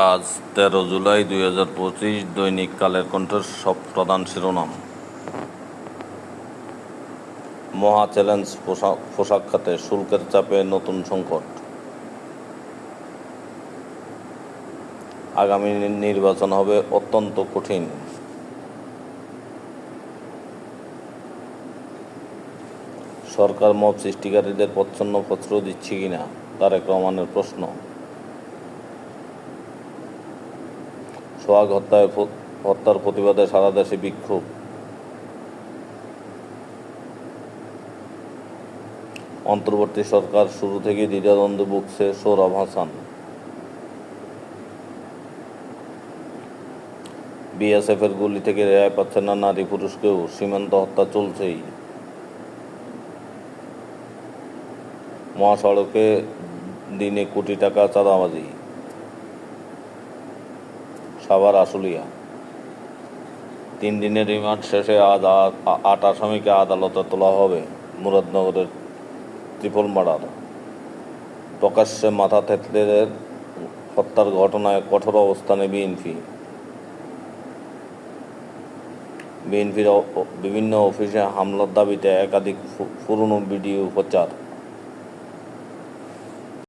আজ 13 জুলাই 2025। দৈনিক কালের কণ্ঠের সব প্রধান শিরোনাম। মহা চ্যালেঞ্জ পোশাক খাতে, শুল্কের চাপে নতুন সংকট। আগামী নির্বাচন হবে অত্যন্ত কঠিন। সরকার মব সৃষ্টিকারীদের প্রচ্ছন্ন দিচ্ছে কিনা, তারেক রহমানের প্রশ্ন। সোহাগ হত্যার প্রতিবাদে সারা দেশে বিক্ষোভ। অন্তর্বর্তী সরকার শুরু থেকেই দ্বিধাদ্বন্দ্বে ভুগছে সোহরাব হাসান। বিএসএফের গুলি থেকে রেহাই পাচ্ছে না নারী পুরুষকেও, সীমান্ত হত্যা চলছেই। মহাসড়কে দিনে কোটি টাকা চাঁদাবাজি। সাভার আশুলিয়া 3 দিনের রিমান্ড শেষে আজ 8 আসামিকে আদালতে তোলা হবে। মুরাদনগরের ট্রিপল মার্ডার। প্রকাশ্যে মাথা থেতলেদের হত্যার ঘটনায় কঠোর অবস্থানে বিএনপির বিভিন্ন অফিসে হামলার দাবিতে একাধিক পুরনো ভিডিও প্রচার।